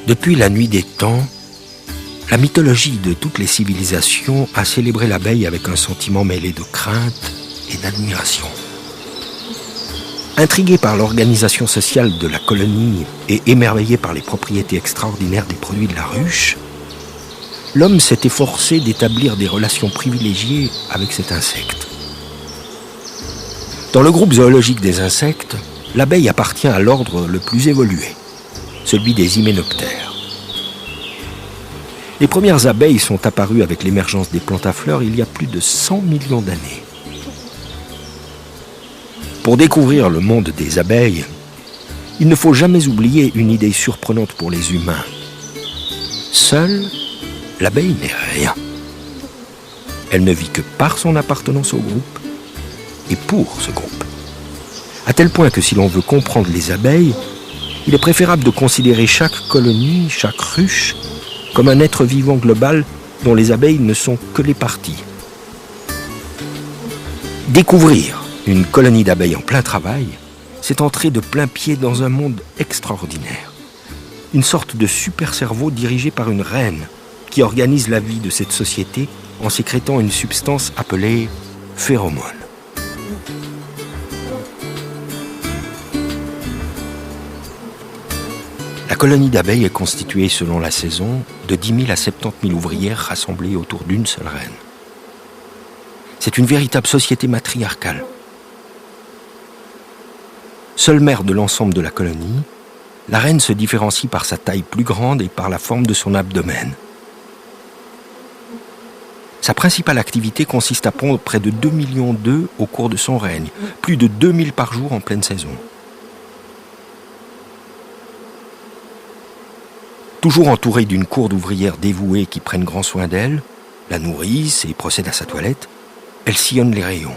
Depuis la nuit des temps, la mythologie de toutes les civilisations a célébré l'abeille avec un sentiment mêlé de crainte et d'admiration. Intrigué par l'organisation sociale de la colonie et émerveillé par les propriétés extraordinaires des produits de la ruche, l'homme s'est efforcé d'établir des relations privilégiées avec cet insecte. Dans le groupe zoologique des insectes, l'abeille appartient à l'ordre le plus évolué, celui des hyménoptères. Les premières abeilles sont apparues avec l'émergence des plantes à fleurs il y a plus de 100 millions d'années. Pour découvrir le monde des abeilles, il ne faut jamais oublier une idée surprenante pour les humains. Seule, l'abeille n'est rien. Elle ne vit que par son appartenance au groupe et pour ce groupe. À tel point que si l'on veut comprendre les abeilles, il est préférable de considérer chaque colonie, chaque ruche, comme un être vivant global dont les abeilles ne sont que les parties. Découvrir une colonie d'abeilles en plein travail, c'est entrer de plein pied dans un monde extraordinaire. Une sorte de super cerveau dirigé par une reine qui organise la vie de cette société en sécrétant une substance appelée phéromone. La colonie d'abeilles est constituée selon la saison de 10 000 à 70 000 ouvrières rassemblées autour d'une seule reine. C'est une véritable société matriarcale. Seule mère de l'ensemble de la colonie, la reine se différencie par sa taille plus grande et par la forme de son abdomen. Sa principale activité consiste à pondre près de 2 millions d'œufs au cours de son règne, plus de 2000 par jour en pleine saison. Toujours entourée d'une cour d'ouvrières dévouées qui prennent grand soin d'elle, la nourrissent et procèdent à sa toilette, elle sillonne les rayons.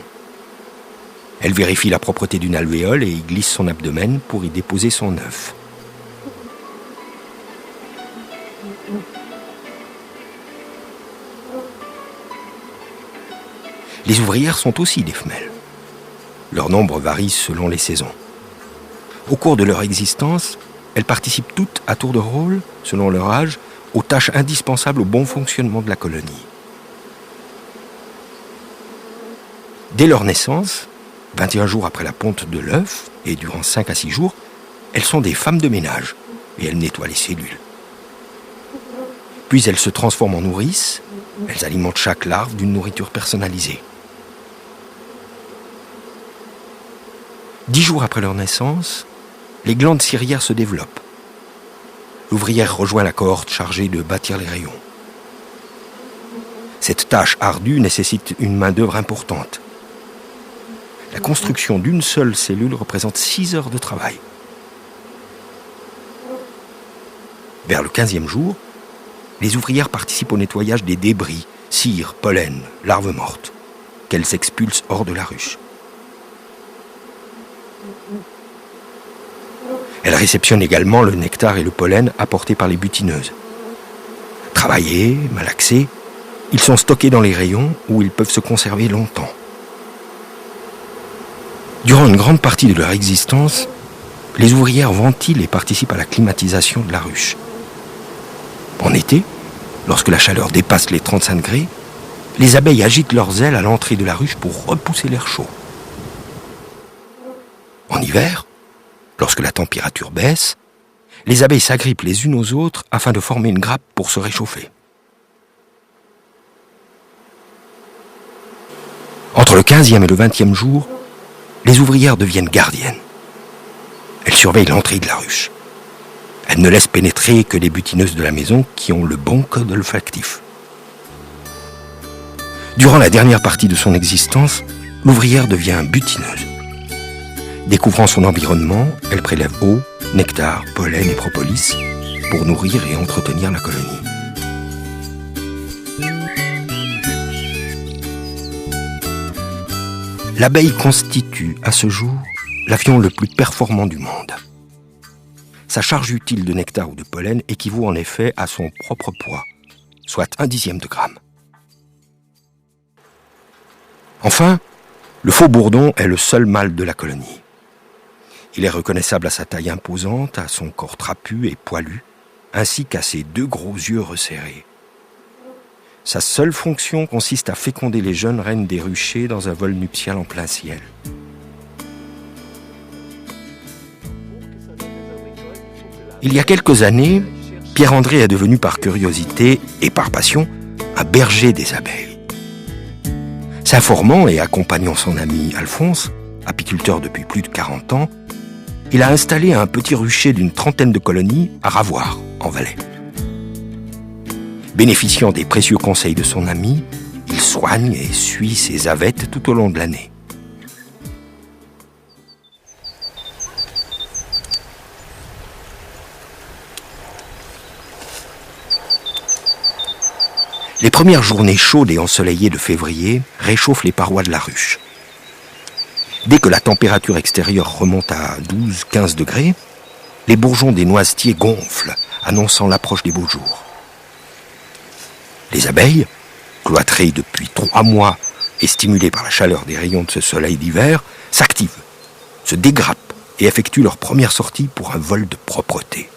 Elle vérifie la propreté d'une alvéole et y glisse son abdomen pour y déposer son œuf. Les ouvrières sont aussi des femelles. Leur nombre varie selon les saisons. Au cours de leur existence, elles participent toutes à tour de rôle, selon leur âge, aux tâches indispensables au bon fonctionnement de la colonie. Dès leur naissance, 21 jours après la ponte de l'œuf, et durant 5 à 6 jours, elles sont des femmes de ménage, et elles nettoient les cellules. Puis elles se transforment en nourrices, elles alimentent chaque larve d'une nourriture personnalisée. 10 jours après leur naissance, les glandes ciliaires se développent. L'ouvrière rejoint la cohorte chargée de bâtir les rayons. Cette tâche ardue nécessite une main-d'œuvre importante. La construction d'une seule cellule représente 6 heures de travail. Vers le 15e jour, les ouvrières participent au nettoyage des débris, cire, pollen, larves mortes, qu'elles expulsent hors de la ruche. Elles réceptionnent également le nectar et le pollen apportés par les butineuses. Travaillés, malaxés, ils sont stockés dans les rayons où ils peuvent se conserver longtemps. Durant une grande partie de leur existence, les ouvrières ventilent et participent à la climatisation de la ruche. En été, lorsque la chaleur dépasse les 35 degrés, les abeilles agitent leurs ailes à l'entrée de la ruche pour repousser l'air chaud. En hiver, lorsque la température baisse, les abeilles s'agrippent les unes aux autres afin de former une grappe pour se réchauffer. Entre le 15e et le 20e jour, les ouvrières deviennent gardiennes. Elles surveillent l'entrée de la ruche. Elles ne laissent pénétrer que les butineuses de la maison qui ont le bon code olfactif. Durant la dernière partie de son existence, l'ouvrière devient butineuse. Découvrant son environnement, elle prélève eau, nectar, pollen et propolis pour nourrir et entretenir la colonie. L'abeille constitue, à ce jour, l'avion le plus performant du monde. Sa charge utile de nectar ou de pollen équivaut en effet à son propre poids, soit 1/10 de gramme. Enfin, le faux bourdon est le seul mâle de la colonie. Il est reconnaissable à sa taille imposante, à son corps trapu et poilu, ainsi qu'à ses 2 gros yeux resserrés. Sa seule fonction consiste à féconder les jeunes reines des ruchers dans un vol nuptial en plein ciel. Il y a quelques années, Pierre-André est devenu par curiosité et par passion un berger des abeilles. S'informant et accompagnant son ami Alphonse, apiculteur depuis plus de 40 ans, il a installé un petit rucher d'une 30aine de colonies à Ravoire, en Valais. Bénéficiant des précieux conseils de son ami, il soigne et suit ses avettes tout au long de l'année. Les premières journées chaudes et ensoleillées de février réchauffent les parois de la ruche. Dès que la température extérieure remonte à 12-15 degrés, les bourgeons des noisetiers gonflent, annonçant l'approche des beaux jours. Les abeilles, cloîtrées depuis 3 mois et stimulées par la chaleur des rayons de ce soleil d'hiver, s'activent, se dégrappent et effectuent leur première sortie pour un vol de propreté.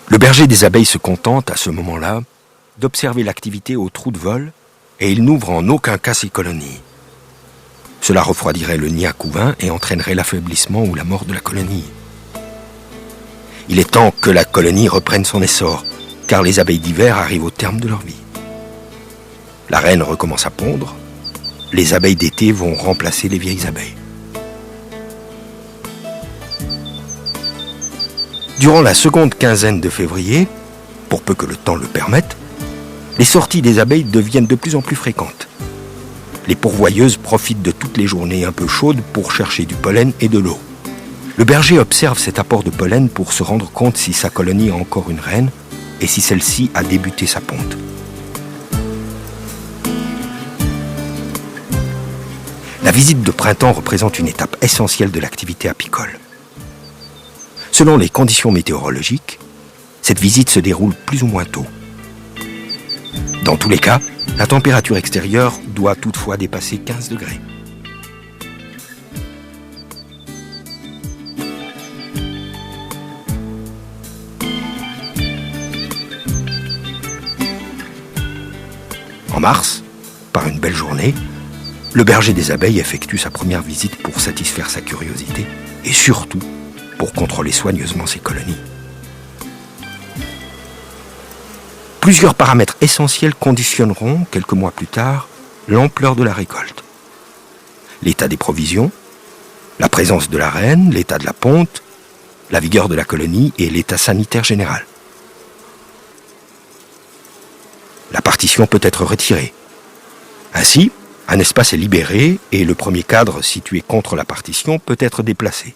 Le berger des abeilles se contente, à ce moment-là, d'observer l'activité au trou de vol et il n'ouvre en aucun cas ses colonies. Cela refroidirait le nid à couvain et entraînerait l'affaiblissement ou la mort de la colonie. Il est temps que la colonie reprenne son essor, car les abeilles d'hiver arrivent au terme de leur vie. La reine recommence à pondre, les abeilles d'été vont remplacer les vieilles abeilles. Durant la seconde quinzaine de février, pour peu que le temps le permette, les sorties des abeilles deviennent de plus en plus fréquentes. Les pourvoyeuses profitent de toutes les journées un peu chaudes pour chercher du pollen et de l'eau. Le berger observe cet apport de pollen pour se rendre compte si sa colonie a encore une reine et si celle-ci a débuté sa ponte. La visite de printemps représente une étape essentielle de l'activité apicole. Selon les conditions météorologiques, cette visite se déroule plus ou moins tôt. Dans tous les cas, la température extérieure doit toutefois dépasser 15 degrés. En mars, par une belle journée, le berger des abeilles effectue sa première visite pour satisfaire sa curiosité et surtout pour contrôler soigneusement ses colonies. Plusieurs paramètres essentiels conditionneront, quelques mois plus tard, l'ampleur de la récolte. L'état des provisions, la présence de la reine, l'état de la ponte, la vigueur de la colonie et l'état sanitaire général. La partition peut être retirée. Ainsi, un espace est libéré et le premier cadre situé contre la partition peut être déplacé.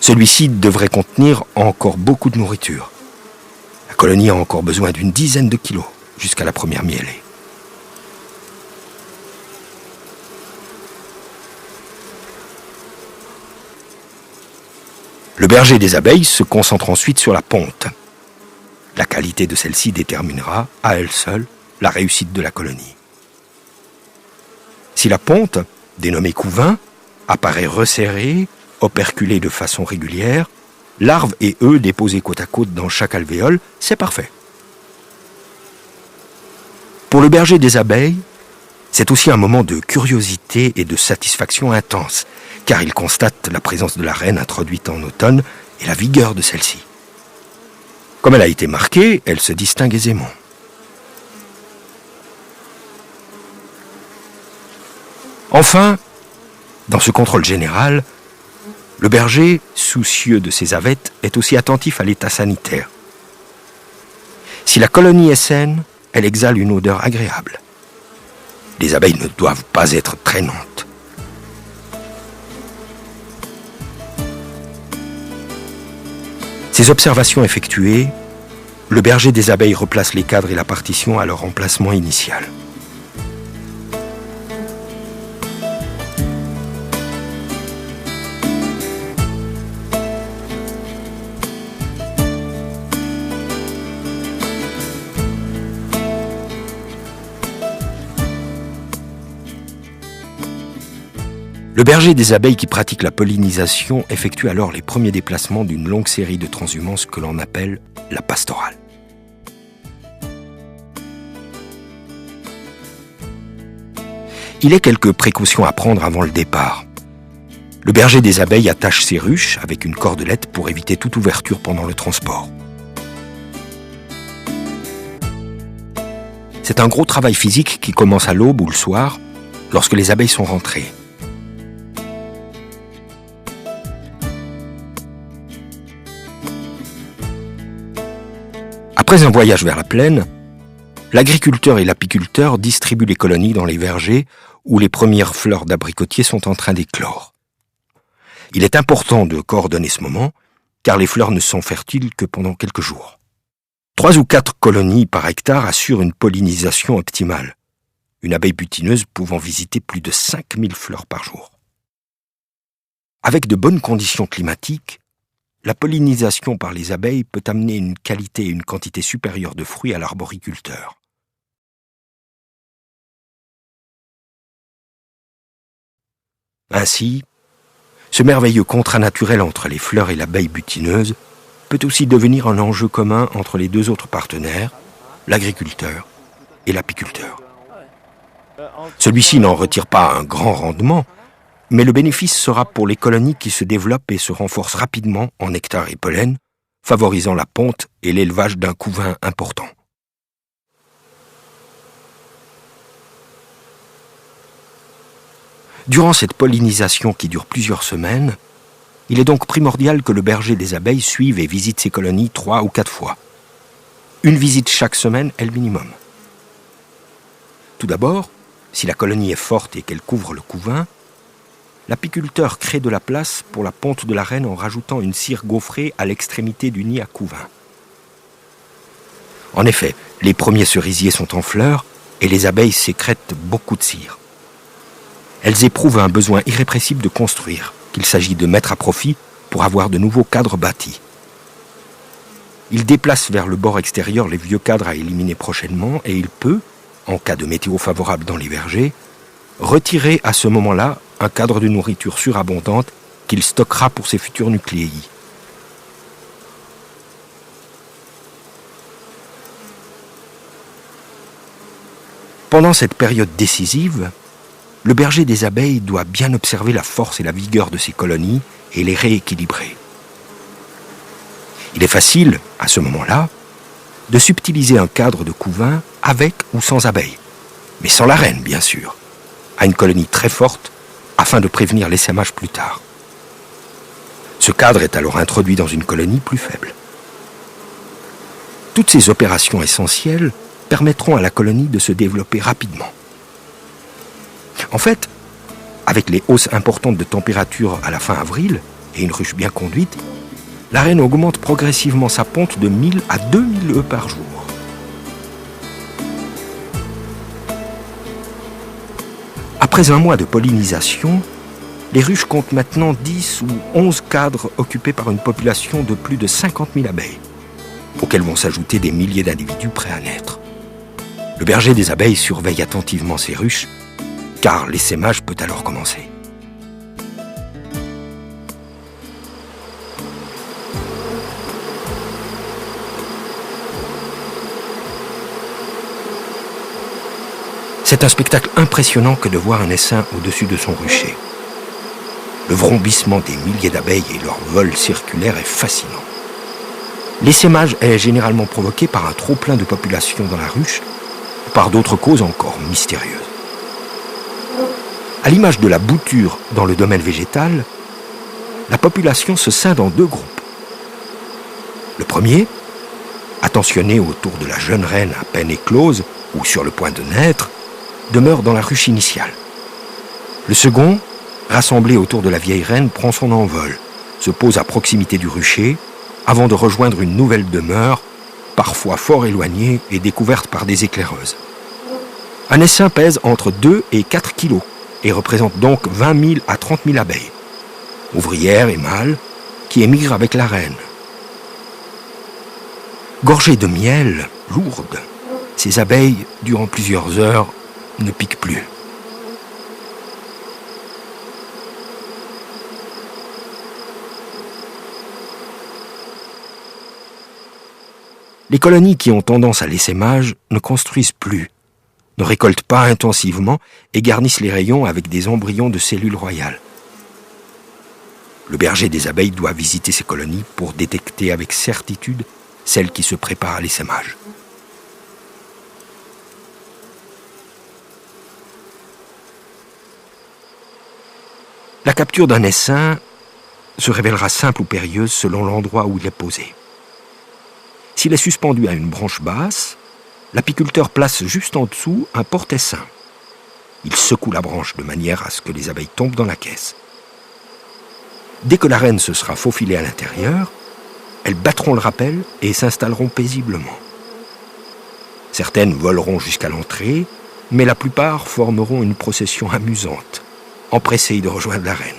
Celui-ci devrait contenir encore beaucoup de nourriture. La colonie a encore besoin d'une dizaine de kilos jusqu'à la première mielée. Le berger des abeilles se concentre ensuite sur la ponte. La qualité de celle-ci déterminera, à elle seule, la réussite de la colonie. Si la ponte, dénommée couvain, apparaît resserrée, operculée de façon régulière, larves et œufs déposés côte à côte dans chaque alvéole, c'est parfait. Pour le berger des abeilles, c'est aussi un moment de curiosité et de satisfaction intense, car il constate la présence de la reine introduite en automne et la vigueur de celle-ci. Comme elle a été marquée, elle se distingue aisément. Enfin, dans ce contrôle général, le berger, soucieux de ses avettes, est aussi attentif à l'état sanitaire. Si la colonie est saine, elle exhale une odeur agréable. Les abeilles ne doivent pas être traînantes. Ces observations effectuées, le berger des abeilles replace les cadres et la partition à leur emplacement initial. Le berger des abeilles qui pratique la pollinisation effectue alors les premiers déplacements d'une longue série de transhumances que l'on appelle la pastorale. Il y a quelques précautions à prendre avant le départ. Le berger des abeilles attache ses ruches avec une cordelette pour éviter toute ouverture pendant le transport. C'est un gros travail physique qui commence à l'aube ou le soir, lorsque les abeilles sont rentrées. Après un voyage vers la plaine, l'agriculteur et l'apiculteur distribuent les colonies dans les vergers où les premières fleurs d'abricotier sont en train d'éclore. Il est important de coordonner ce moment, car les fleurs ne sont fertiles que pendant quelques jours. 3 ou 4 colonies par hectare assurent une pollinisation optimale, une abeille butineuse pouvant visiter plus de 5000 fleurs par jour. Avec de bonnes conditions climatiques, la pollinisation par les abeilles peut amener une qualité et une quantité supérieure de fruits à l'arboriculteur. Ainsi, ce merveilleux contrat naturel entre les fleurs et l'abeille butineuse peut aussi devenir un enjeu commun entre les 2 autres partenaires, l'agriculteur et l'apiculteur. Celui-ci n'en retire pas un grand rendement, mais le bénéfice sera pour les colonies qui se développent et se renforcent rapidement en nectar et pollen, favorisant la ponte et l'élevage d'un couvain important. Durant cette pollinisation qui dure plusieurs semaines, il est donc primordial que le berger des abeilles suive et visite ses colonies 3 ou 4 fois. Une visite chaque semaine est le minimum. Tout d'abord, si la colonie est forte et qu'elle couvre le couvain, l'apiculteur crée de la place pour la ponte de la reine en rajoutant une cire gaufrée à l'extrémité du nid à couvain. En effet, les premiers cerisiers sont en fleurs et les abeilles sécrètent beaucoup de cire. Elles éprouvent un besoin irrépressible de construire, qu'il s'agit de mettre à profit pour avoir de nouveaux cadres bâtis. Il déplace vers le bord extérieur les vieux cadres à éliminer prochainement et il peut, en cas de météo favorable dans les vergers, retirer à ce moment-là un cadre de nourriture surabondante qu'il stockera pour ses futurs nucléi. Pendant cette période décisive, le berger des abeilles doit bien observer la force et la vigueur de ses colonies et les rééquilibrer. Il est facile, à ce moment-là, de subtiliser un cadre de couvain avec ou sans abeilles, mais sans la reine, bien sûr, à une colonie très forte, afin de prévenir l'essaimage plus tard. Ce cadre est alors introduit dans une colonie plus faible. Toutes ces opérations essentielles permettront à la colonie de se développer rapidement. En fait, avec les hausses importantes de température à la fin avril et une ruche bien conduite, la reine augmente progressivement sa ponte de 1000 à 2000 œufs par jour. Après un mois de pollinisation, les ruches comptent maintenant 10 ou 11 cadres occupés par une population de plus de 50 000 abeilles, auxquelles vont s'ajouter des milliers d'individus prêts à naître. Le berger des abeilles surveille attentivement ces ruches, car l'essaimage peut alors commencer. C'est un spectacle impressionnant que de voir un essaim au-dessus de son rucher. Le vrombissement des milliers d'abeilles et leur vol circulaire est fascinant. L'essaimage est généralement provoqué par un trop-plein de population dans la ruche, ou par d'autres causes encore mystérieuses. À l'image de la bouture dans le domaine végétal, la population se scinde en 2 groupes. Le premier, attentionné autour de la jeune reine à peine éclose ou sur le point de naître, demeure dans la ruche initiale. Le second, rassemblé autour de la vieille reine, prend son envol, se pose à proximité du rucher, avant de rejoindre une nouvelle demeure, parfois fort éloignée et découverte par des éclaireuses. Un essaim pèse entre 2 et 4 kilos et représente donc 20 000 à 30 000 abeilles, ouvrières et mâles, qui émigrent avec la reine. Gorgées de miel, lourdes, ces abeilles, durant plusieurs heures, ne piquent plus. Les colonies qui ont tendance à l'essaimage ne construisent plus, ne récoltent pas intensivement et garnissent les rayons avec des embryons de cellules royales. Le berger des abeilles doit visiter ces colonies pour détecter avec certitude celles qui se préparent à l'essaimage. La capture d'un essaim se révélera simple ou périlleuse selon l'endroit où il est posé. S'il est suspendu à une branche basse, l'apiculteur place juste en dessous un porte-essaim. Il secoue la branche de manière à ce que les abeilles tombent dans la caisse. Dès que la reine se sera faufilée à l'intérieur, elles battront le rappel et s'installeront paisiblement. Certaines voleront jusqu'à l'entrée, mais la plupart formeront une procession amusante, empressées de rejoindre la reine.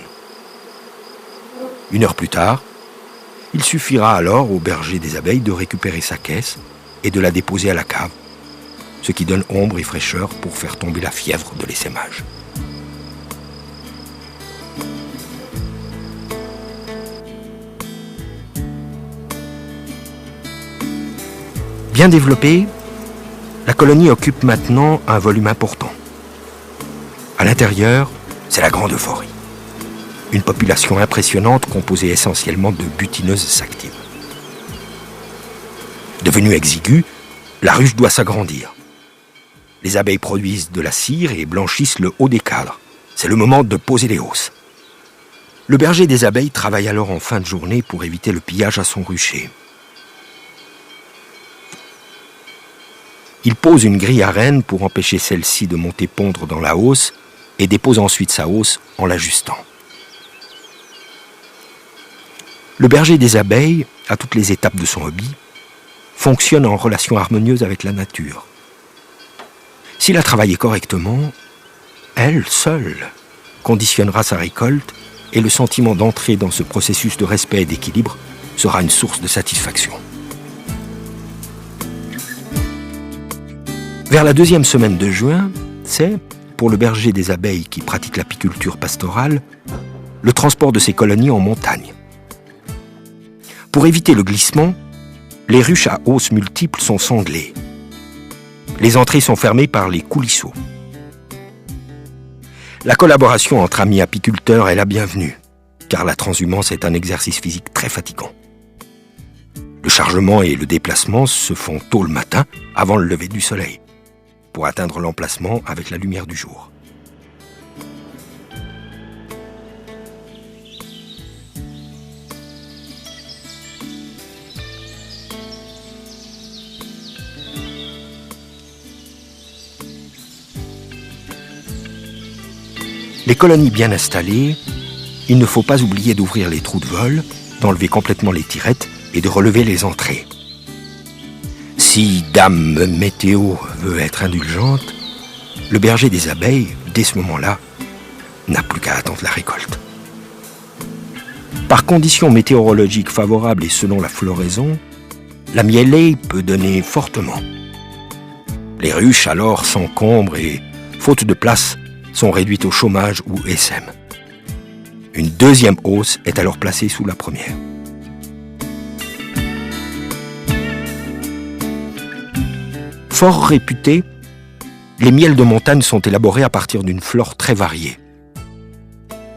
1 heure plus tard, il suffira alors au berger des abeilles de récupérer sa caisse et de la déposer à la cave, ce qui donne ombre et fraîcheur pour faire tomber la fièvre de l'essaimage. Bien développée, la colonie occupe maintenant un volume important. À l'intérieur, c'est la grande euphorie. Une population impressionnante composée essentiellement de butineuses actives. Devenue exiguë, la ruche doit s'agrandir. Les abeilles produisent de la cire et blanchissent le haut des cadres. C'est le moment de poser les hausses. Le berger des abeilles travaille alors en fin de journée pour éviter le pillage à son rucher. Il pose une grille à reine pour empêcher celle-ci de monter pondre dans la hausse et dépose ensuite sa hausse en l'ajustant. Le berger des abeilles, à toutes les étapes de son hobby, fonctionne en relation harmonieuse avec la nature. S'il a travaillé correctement, elle, seule, conditionnera sa récolte et le sentiment d'entrer dans ce processus de respect et d'équilibre sera une source de satisfaction. Vers la 2e semaine de juin, c'est, pour le berger des abeilles qui pratique l'apiculture pastorale, le transport de ses colonies en montagne. Pour éviter le glissement, les ruches à hausses multiples sont sanglées. Les entrées sont fermées par les coulisseaux. La collaboration entre amis apiculteurs est la bienvenue, car la transhumance est un exercice physique très fatigant. Le chargement et le déplacement se font tôt le matin, avant le lever du soleil, pour atteindre l'emplacement avec la lumière du jour. Les colonies bien installées, il ne faut pas oublier d'ouvrir les trous de vol, d'enlever complètement les tirettes et de relever les entrées. Si Dame Météo veut être indulgente, le berger des abeilles, dès ce moment-là, n'a plus qu'à attendre la récolte. Par conditions météorologiques favorables et selon la floraison, la mielleille peut donner fortement. Les ruches alors s'encombrent et, faute de place, sont réduites au chômage ou essaiment. Une 2e hausse est alors placée sous la première. Fort réputés, les miels de montagne sont élaborés à partir d'une flore très variée.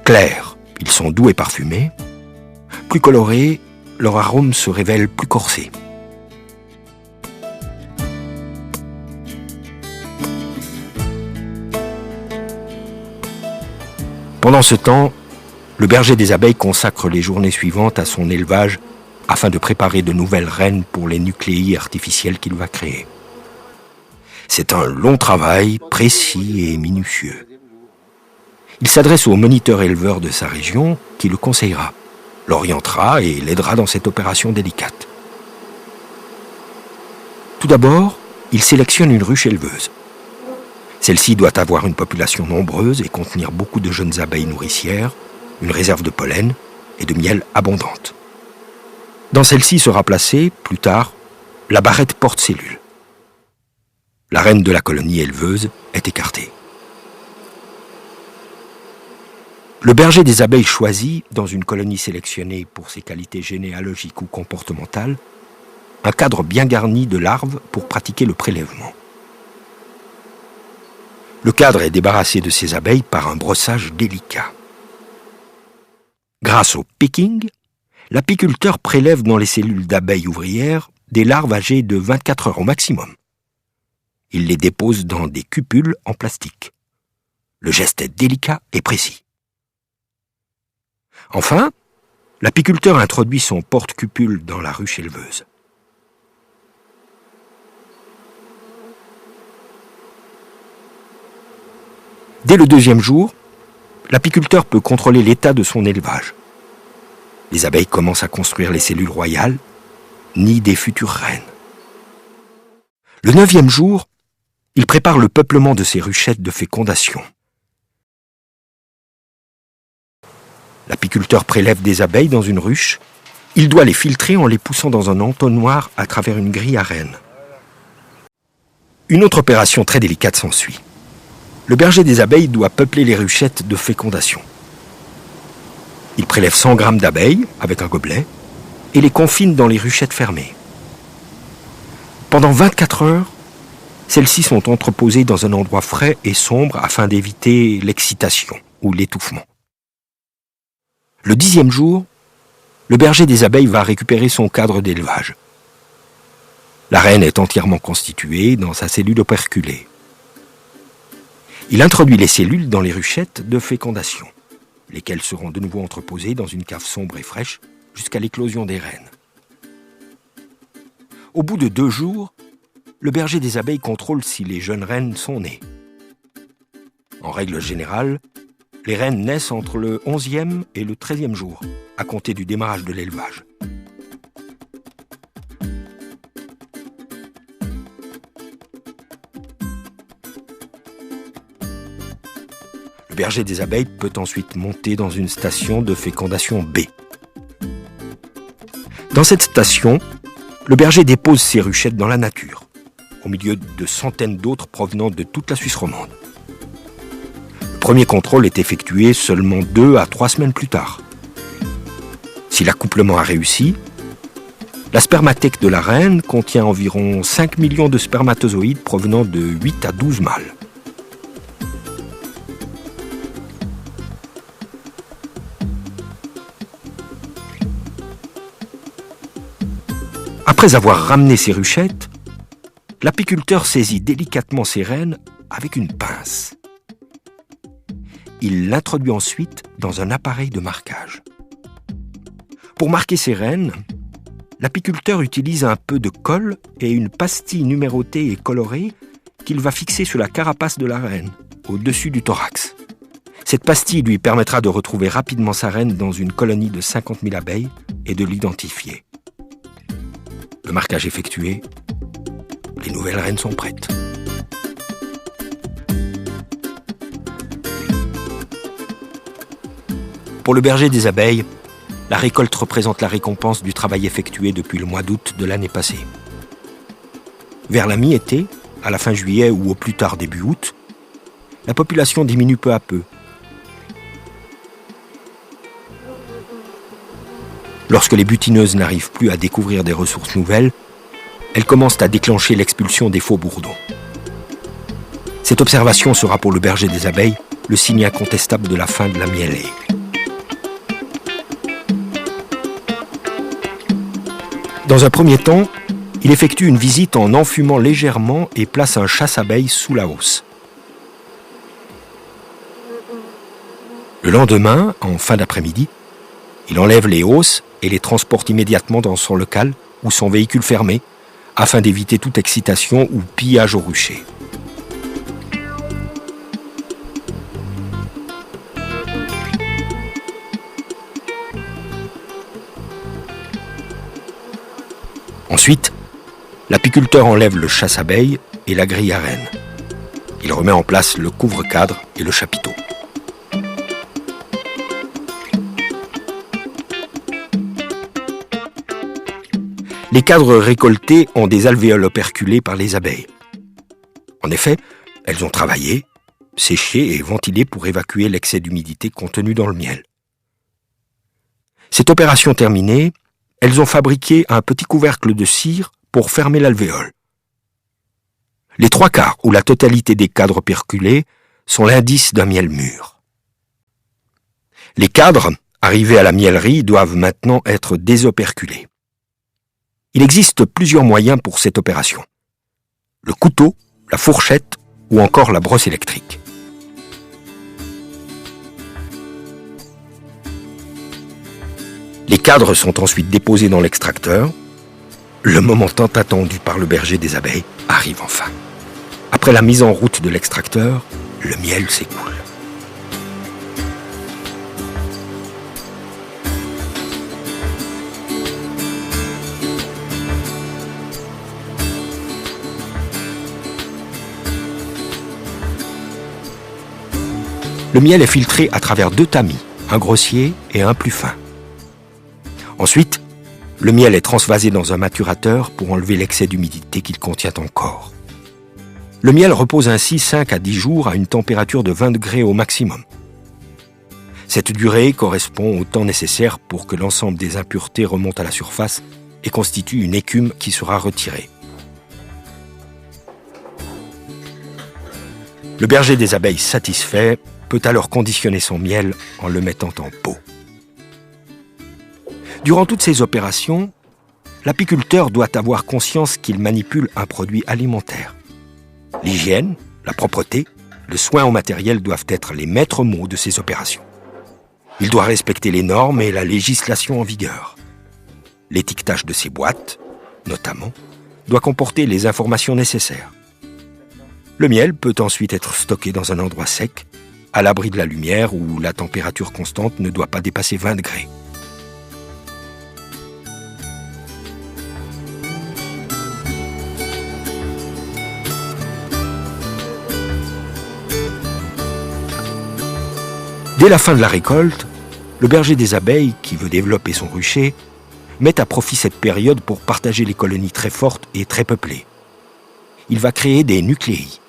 Clairs, ils sont doux et parfumés. Plus colorés, leur arôme se révèle plus corsé. Pendant ce temps, le berger des abeilles consacre les journées suivantes à son élevage afin de préparer de nouvelles reines pour les nucléi artificiels qu'il va créer. C'est un long travail, précis et minutieux. Il s'adresse au moniteur éleveur de sa région qui le conseillera, l'orientera et l'aidera dans cette opération délicate. Tout d'abord, il sélectionne une ruche éleveuse. Celle-ci doit avoir une population nombreuse et contenir beaucoup de jeunes abeilles nourricières, une réserve de pollen et de miel abondante. Dans celle-ci sera placée, plus tard, la barrette porte-cellule. La reine de la colonie éleveuse est écartée. Le berger des abeilles choisi, dans une colonie sélectionnée pour ses qualités généalogiques ou comportementales, un cadre bien garni de larves pour pratiquer le prélèvement. Le cadre est débarrassé de ses abeilles par un brossage délicat. Grâce au picking, l'apiculteur prélève dans les cellules d'abeilles ouvrières des larves âgées de 24 heures au maximum. Il les dépose dans des cupules en plastique. Le geste est délicat et précis. Enfin, l'apiculteur introduit son porte-cupule dans la ruche éleveuse. Dès le 2e jour, l'apiculteur peut contrôler l'état de son élevage. Les abeilles commencent à construire les cellules royales, nids des futures reines. Le 9e jour, il prépare le peuplement de ses ruchettes de fécondation. L'apiculteur prélève des abeilles dans une ruche. Il doit les filtrer en les poussant dans un entonnoir à travers une grille à reines. Une autre opération très délicate s'ensuit. Le berger des abeilles doit peupler les ruchettes de fécondation. Il prélève 100 grammes d'abeilles avec un gobelet et les confine dans les ruchettes fermées. Pendant 24 heures, celles-ci sont entreposées dans un endroit frais et sombre afin d'éviter l'excitation ou l'étouffement. Le 10e jour, le berger des abeilles va récupérer son cadre d'élevage. La reine est entièrement constituée dans sa cellule operculée. Il introduit les cellules dans les ruchettes de fécondation, lesquelles seront de nouveau entreposées dans une cave sombre et fraîche jusqu'à l'éclosion des reines. Au bout de 2 jours, le berger des abeilles contrôle si les jeunes reines sont nées. En règle générale, les reines naissent entre le 11e et le 13e jour, à compter du démarrage de l'élevage. Le berger des abeilles peut ensuite monter dans une station de fécondation B. Dans cette station, le berger dépose ses ruchettes dans la nature, au milieu de centaines d'autres provenant de toute la Suisse romande. Le premier contrôle est effectué seulement 2 à 3 semaines plus tard. Si l'accouplement a réussi, la spermathèque de la reine contient environ 5 millions de spermatozoïdes provenant de 8 à 12 mâles. Après avoir ramené ses ruchettes, l'apiculteur saisit délicatement ses reines avec une pince. Il l'introduit ensuite dans un appareil de marquage. Pour marquer ses reines, l'apiculteur utilise un peu de colle et une pastille numérotée et colorée qu'il va fixer sur la carapace de la reine, au-dessus du thorax. Cette pastille lui permettra de retrouver rapidement sa reine dans une colonie de 50 000 abeilles et de l'identifier. Le marquage effectué, les nouvelles reines sont prêtes. Pour le berger des abeilles, la récolte représente la récompense du travail effectué depuis le mois d'août de l'année passée. Vers la mi-été, à la fin juillet ou au plus tard début août, la population diminue peu à peu. Lorsque les butineuses n'arrivent plus à découvrir des ressources nouvelles, elles commencent à déclencher l'expulsion des faux bourdons. Cette observation sera pour le berger des abeilles le signe incontestable de la fin de la miellée. Dans un premier temps, il effectue une visite en enfumant légèrement et place un chasse-abeilles sous la hausse. Le lendemain, en fin d'après-midi, il enlève les hausses et les transporte immédiatement dans son local ou son véhicule fermé, afin d'éviter toute excitation ou pillage au rucher. Ensuite, l'apiculteur enlève le chasse-abeilles et la grille à reines. Il remet en place le couvre-cadre et le chapiteau. Les cadres récoltés ont des alvéoles operculées par les abeilles. En effet, elles ont travaillé, séché et ventilé pour évacuer l'excès d'humidité contenu dans le miel. Cette opération terminée, elles ont fabriqué un petit couvercle de cire pour fermer l'alvéole. Les 3/4 ou la totalité des cadres operculés sont l'indice d'un miel mûr. Les cadres, arrivés à la miellerie, doivent maintenant être désoperculés. Il existe plusieurs moyens pour cette opération. Le couteau, la fourchette ou encore la brosse électrique. Les cadres sont ensuite déposés dans l'extracteur. Le moment tant attendu par le berger des abeilles arrive enfin. Après la mise en route de l'extracteur, le miel s'écoule. Le miel est filtré à travers 2 tamis, un grossier et un plus fin. Ensuite, le miel est transvasé dans un maturateur pour enlever l'excès d'humidité qu'il contient encore. Le miel repose ainsi 5 à 10 jours à une température de 20 degrés au maximum. Cette durée correspond au temps nécessaire pour que l'ensemble des impuretés remonte à la surface et constitue une écume qui sera retirée. Le berger des abeilles satisfait peut alors conditionner son miel en le mettant en pot. Durant toutes ces opérations, l'apiculteur doit avoir conscience qu'il manipule un produit alimentaire. L'hygiène, la propreté, le soin au matériel doivent être les maîtres mots de ces opérations. Il doit respecter les normes et la législation en vigueur. L'étiquetage de ces boîtes, notamment, doit comporter les informations nécessaires. Le miel peut ensuite être stocké dans un endroit sec, à l'abri de la lumière où la température constante ne doit pas dépasser 20 degrés. Dès la fin de la récolte, le berger des abeilles, qui veut développer son rucher, met à profit cette période pour partager les colonies très fortes et très peuplées. Il va créer des nucléi.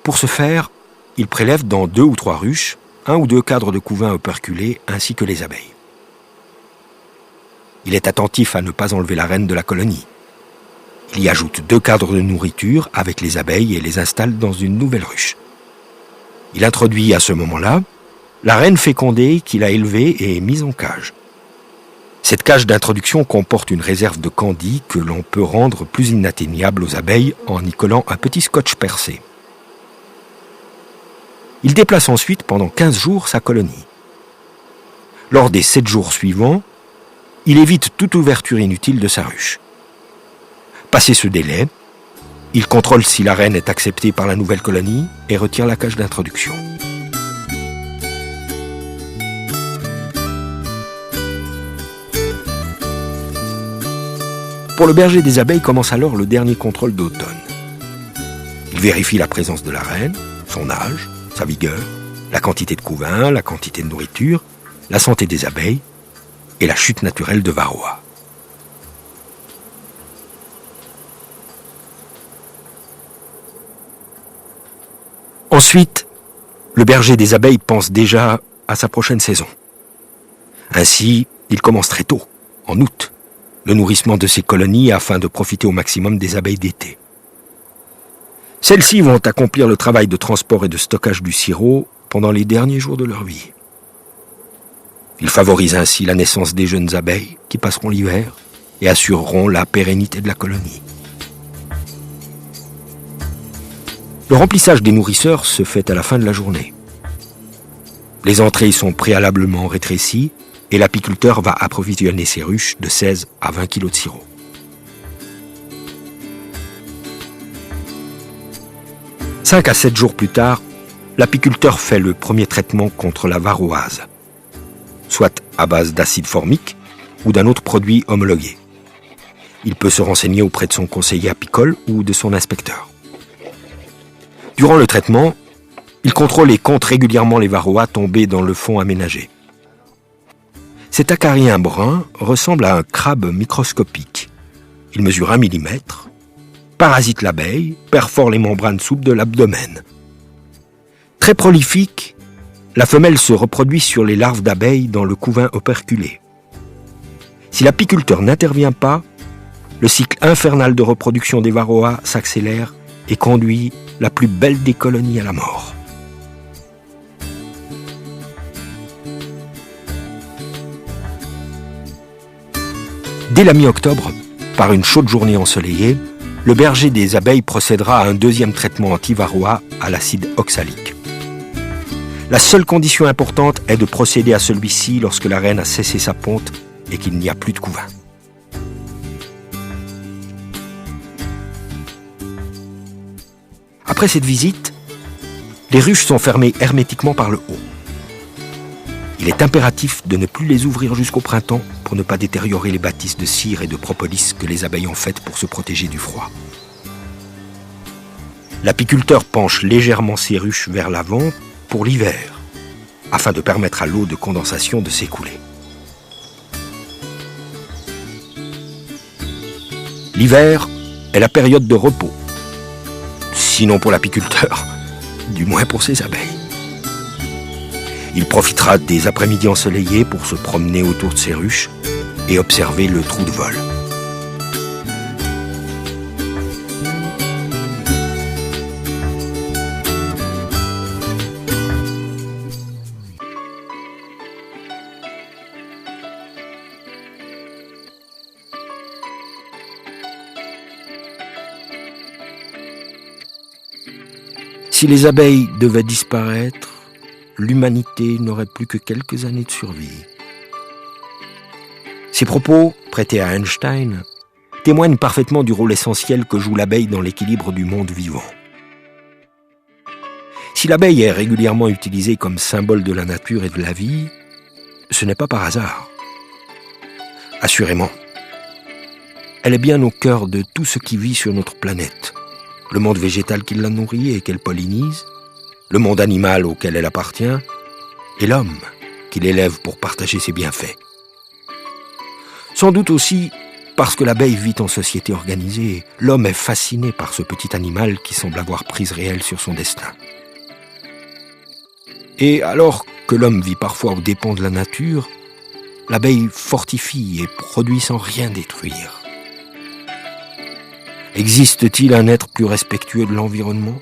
Pour ce faire, il prélève dans 2 ou 3 ruches 1 ou 2 cadres de couvain operculés ainsi que les abeilles. Il est attentif à ne pas enlever la reine de la colonie. Il y ajoute 2 cadres de nourriture avec les abeilles et les installe dans une nouvelle ruche. Il introduit à ce moment-là la reine fécondée qu'il a élevée et est mise en cage. Cette cage d'introduction comporte une réserve de candis que l'on peut rendre plus inatteignable aux abeilles en y collant un petit scotch percé. Il déplace ensuite pendant 15 jours sa colonie. Lors des 7 jours suivants, il évite toute ouverture inutile de sa ruche. Passé ce délai, il contrôle si la reine est acceptée par la nouvelle colonie et retire la cage d'introduction. Pour le berger des abeilles commence alors le dernier contrôle d'automne. Il vérifie la présence de la reine, son âge, sa vigueur, la quantité de couvain, la quantité de nourriture, la santé des abeilles et la chute naturelle de varroa. Ensuite, le berger des abeilles pense déjà à sa prochaine saison. Ainsi, il commence très tôt, en août, le nourrissement de ses colonies afin de profiter au maximum des abeilles d'été. Celles-ci vont accomplir le travail de transport et de stockage du sirop pendant les derniers jours de leur vie. Il favorise ainsi la naissance des jeunes abeilles qui passeront l'hiver et assureront la pérennité de la colonie. Le remplissage des nourrisseurs se fait à la fin de la journée. Les entrées sont préalablement rétrécies et l'apiculteur va approvisionner ses ruches de 16 à 20 kg de sirop. « 5 à 7 jours plus tard, l'apiculteur fait le premier traitement contre la varroise, soit à base d'acide formique ou d'un autre produit homologué. Il peut se renseigner auprès de son conseiller apicole ou de son inspecteur. Durant le traitement, il contrôle et compte régulièrement les varroas tombés dans le fond aménagé. Cet acarien brun ressemble à un crabe microscopique. Il mesure 1 mm, parasite l'abeille, perfore les membranes souples de l'abdomen. Très prolifique, la femelle se reproduit sur les larves d'abeilles dans le couvain operculé. Si l'apiculteur n'intervient pas, le cycle infernal de reproduction des varroas s'accélère et conduit la plus belle des colonies à la mort. Dès la mi-octobre, par une chaude journée ensoleillée, le berger des abeilles procédera à un deuxième traitement anti-varroa à l'acide oxalique. La seule condition importante est de procéder à celui-ci lorsque la reine a cessé sa ponte et qu'il n'y a plus de couvain. Après cette visite, les ruches sont fermées hermétiquement par le haut. Il est impératif de ne plus les ouvrir jusqu'au printemps pour ne pas détériorer les bâtisses de cire et de propolis que les abeilles ont faites pour se protéger du froid. L'apiculteur penche légèrement ses ruches vers l'avant pour l'hiver, afin de permettre à l'eau de condensation de s'écouler. L'hiver est la période de repos, sinon pour l'apiculteur, du moins pour ses abeilles. Il profitera des après-midi ensoleillés pour se promener autour de ses ruches et observer le trou de vol. Si les abeilles devaient disparaître, l'humanité n'aurait plus que quelques années de survie. Ces propos, prêtés à Einstein, témoignent parfaitement du rôle essentiel que joue l'abeille dans l'équilibre du monde vivant. Si l'abeille est régulièrement utilisée comme symbole de la nature et de la vie, ce n'est pas par hasard. Assurément, elle est bien au cœur de tout ce qui vit sur notre planète, le monde végétal qui la nourrit et qu'elle pollinise, le monde animal auquel elle appartient, et l'homme qui l'élève pour partager ses bienfaits. Sans doute aussi parce que l'abeille vit en société organisée, l'homme est fasciné par ce petit animal qui semble avoir prise réelle sur son destin. Et alors que l'homme vit parfois aux dépens de la nature, l'abeille fortifie et produit sans rien détruire. Existe-t-il un être plus respectueux de l'environnement ?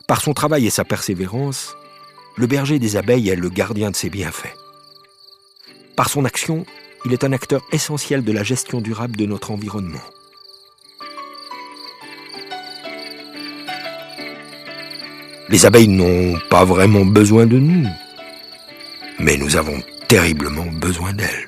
Par son travail et sa persévérance, le berger des abeilles est le gardien de ses bienfaits. Par son action, il est un acteur essentiel de la gestion durable de notre environnement. Les abeilles n'ont pas vraiment besoin de nous, mais nous avons terriblement besoin d'elles.